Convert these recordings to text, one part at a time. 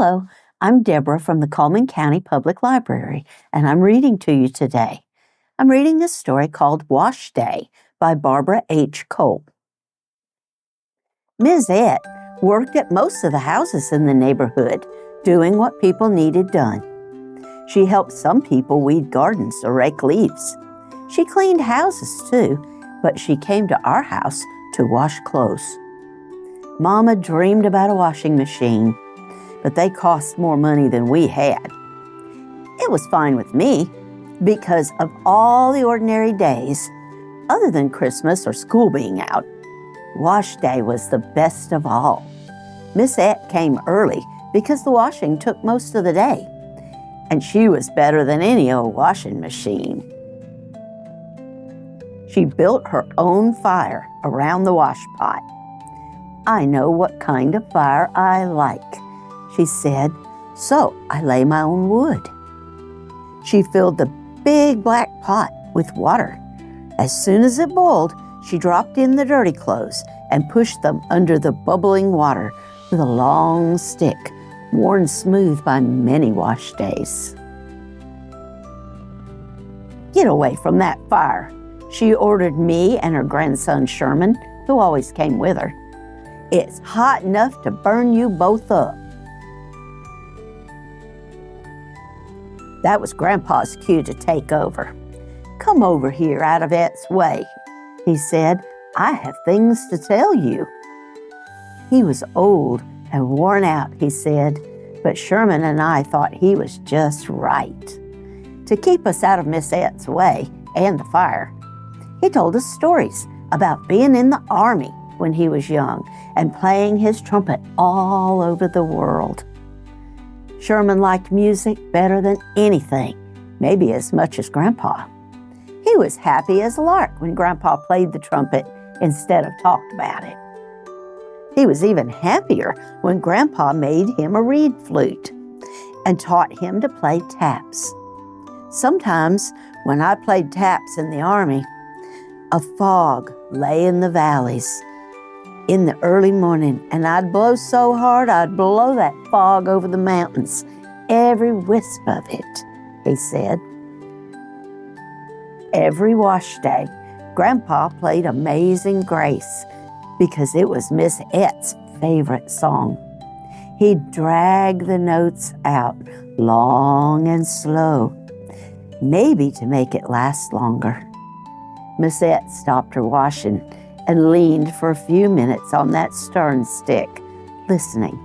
Hello, I'm Debra from the Cullman County Public Library, and I'm reading to you today. I'm reading a story called Wash Day by Barbara H. Cole. Ms. Et worked at most of the houses in the neighborhood, doing what people needed done. She helped some people weed gardens or rake leaves. She cleaned houses too, but she came to our house to wash clothes. Mama dreamed about a washing machine, but they cost more money than we had. It was fine with me because of all the ordinary days, other than Christmas or school being out, wash day was the best of all. Miss Et came early because the washing took most of the day, and she was better than any old washing machine. She built her own fire around the wash pot. I know what kind of fire I like, she said, so I lay my own wood. She filled the big black pot with water. As soon as it boiled, she dropped in the dirty clothes and pushed them under the bubbling water with a long stick, worn smooth by many wash days. Get away from that fire, she ordered me and her grandson Sherman, who always came with her. It's hot enough to burn you both up. That was Grandpa's cue to take over. Come over here out of Et's way, he said. I have things to tell you. He was old and worn out, he said, but Sherman and I thought he was just right. To keep us out of Miss Et's way and the fire, he told us stories about being in the army when he was young and playing his trumpet all over the world. Sherman liked music better than anything, maybe as much as Grandpa. He was happy as a lark when Grandpa played the trumpet instead of talked about it. He was even happier when Grandpa made him a reed flute and taught him to play taps. Sometimes when I played taps in the army, a fog lay in the valleys in the early morning, and I'd blow so hard I'd blow that fog over the mountains, every wisp of it, he said. Every wash day, Grandpa played Amazing Grace because it was Miss Et's favorite song. He'd drag the notes out long and slow, maybe to make it last longer. Miss Et stopped her washing and leaned for a few minutes on that stern stick, listening.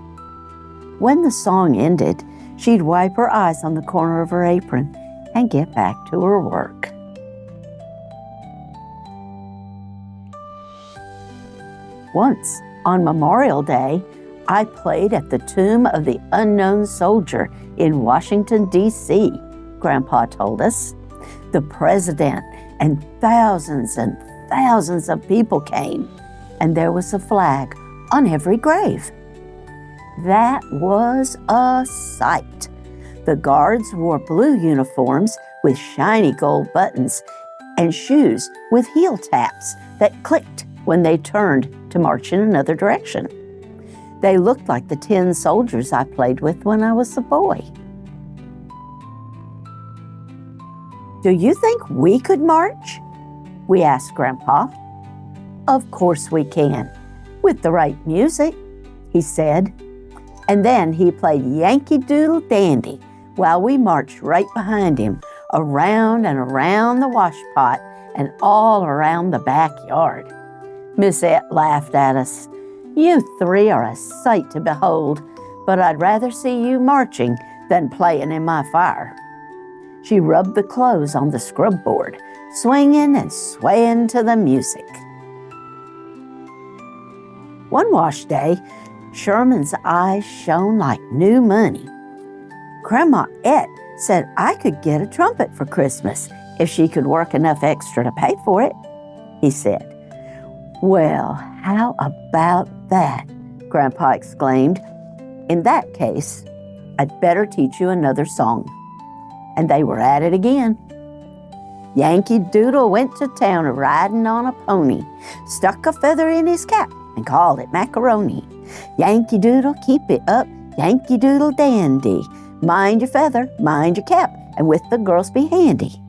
When the song ended, she'd wipe her eyes on the corner of her apron and get back to her work. Once, on Memorial Day, I played at the Tomb of the Unknown Soldier in Washington, D.C., Grandpa told us. The president and thousands of people came, and there was a flag on every grave. That was a sight. The guards wore blue uniforms with shiny gold buttons and shoes with heel taps that clicked when they turned to march in another direction. They looked like the 10 soldiers I played with when I was a boy. Do you think we could march? We asked Grandpa. Of course we can, with the right music, he said. And then he played Yankee Doodle Dandy while we marched right behind him, around and around the wash pot and all around the backyard. Miss Et laughed at us. You three are a sight to behold, but I'd rather see you marching than playing in my fire. She rubbed the clothes on the scrub board, swinging and swaying to the music. One wash day, Sherman's eyes shone like new money. Grandma Et said I could get a trumpet for Christmas if she could work enough extra to pay for it, he said. Well, how about that? Grandpa exclaimed. In that case, I'd better teach you another song. And they were at it again. Yankee Doodle went to town riding on a pony, stuck a feather in his cap and called it macaroni. Yankee Doodle, keep it up, Yankee Doodle Dandy, mind your feather, mind your cap, and with the girls be handy.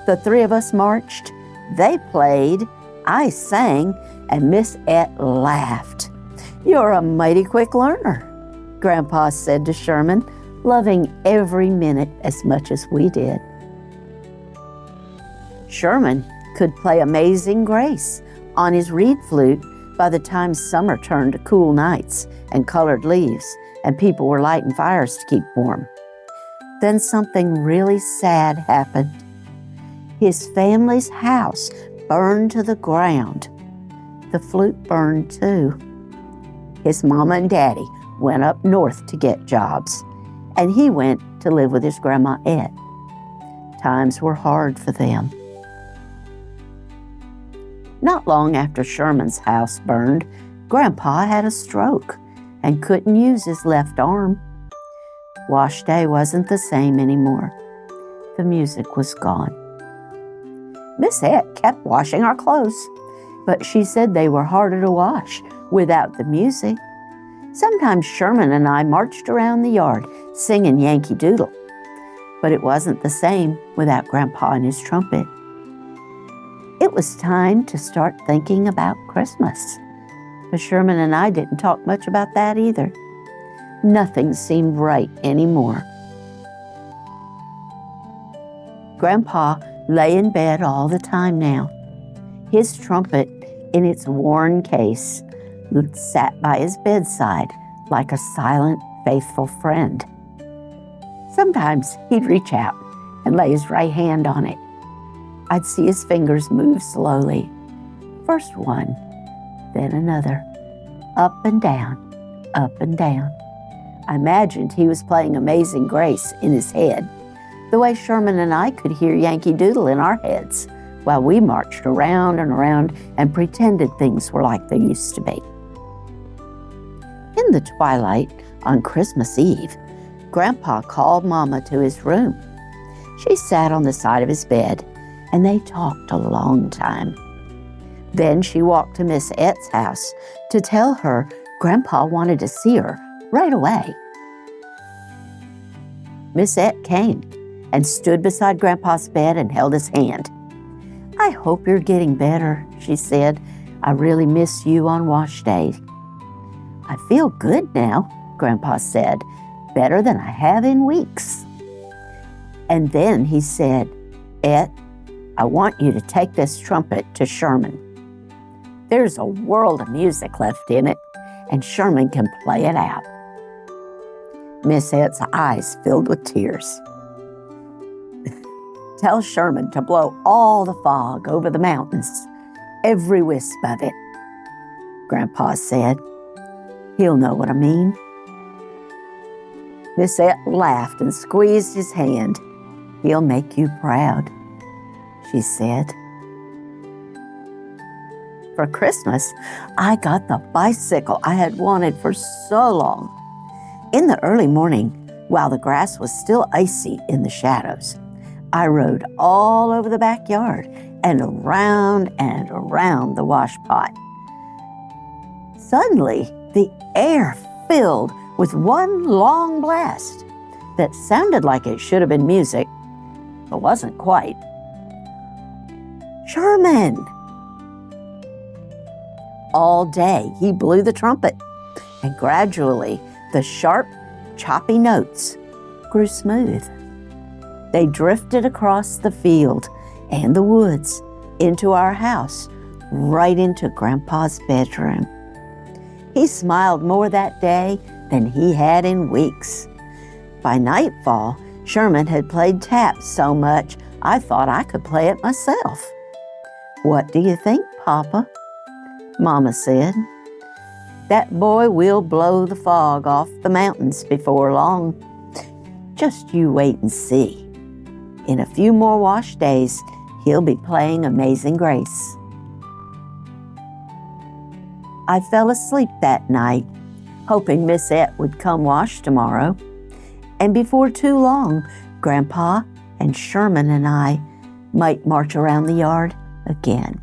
The three of us marched, they played, I sang, and Miss Et laughed. You're a mighty quick learner, Grandpa said to Sherman, loving every minute as much as we did. Sherman could play Amazing Grace on his reed flute by the time summer turned to cool nights and colored leaves, and people were lighting fires to keep warm. Then something really sad happened. His family's house burned to the ground. The flute burned too. His mama and daddy went up north to get jobs, and he went to live with his Grandma Et. Times were hard for them. Not long after Sherman's house burned, Grandpa had a stroke and couldn't use his left arm. Wash day wasn't the same anymore. The music was gone. Miss Et kept washing our clothes, but she said they were harder to wash without the music. Sometimes Sherman and I marched around the yard singing Yankee Doodle, but it wasn't the same without Grandpa and his trumpet. It was time to start thinking about Christmas, but Sherman and I didn't talk much about that either. Nothing seemed right anymore. Grandpa lay in bed all the time now. His trumpet, in its worn case, sat by his bedside like a silent, faithful friend. Sometimes he'd reach out and lay his right hand on it. I'd see his fingers move slowly. First one, then another, up and down, up and down. I imagined he was playing Amazing Grace in his head, the way Sherman and I could hear Yankee Doodle in our heads while we marched around and around and pretended things were like they used to be. In the twilight on Christmas Eve, Grandpa called Mama to his room. She sat on the side of his bed, and they talked a long time. Then she walked to Miss Et's house to tell her Grandpa wanted to see her right away. Miss Et came and stood beside Grandpa's bed and held his hand. I hope you're getting better, she said. I really miss you on wash day. I feel good now, Grandpa said, better than I have in weeks. And then he said, Et, I want you to take this trumpet to Sherman. There's a world of music left in it, and Sherman can play it out. Miss Et's eyes filled with tears. Tell Sherman to blow all the fog over the mountains, every wisp of it, Grandpa said. He'll know what I mean. Miss Et laughed and squeezed his hand. He'll make you proud, she said. For Christmas, I got the bicycle I had wanted for so long. In the early morning, while the grass was still icy in the shadows, I rode all over the backyard and around the wash pot. Suddenly, the air filled with one long blast that sounded like it should have been music, but wasn't quite. Sherman! All day he blew the trumpet, and gradually the sharp, choppy notes grew smooth. They drifted across the field and the woods into our house, right into Grandpa's bedroom. He smiled more that day than he had in weeks. By nightfall, Sherman had played taps so much I thought I could play it myself. What do you think, Papa? Mama said. That boy will blow the fog off the mountains before long. Just you wait and see. In a few more wash days, he'll be playing Amazing Grace. I fell asleep that night, hoping Miss Et would come wash tomorrow. And before too long, Grandpa and Sherman and I might march around the yard again.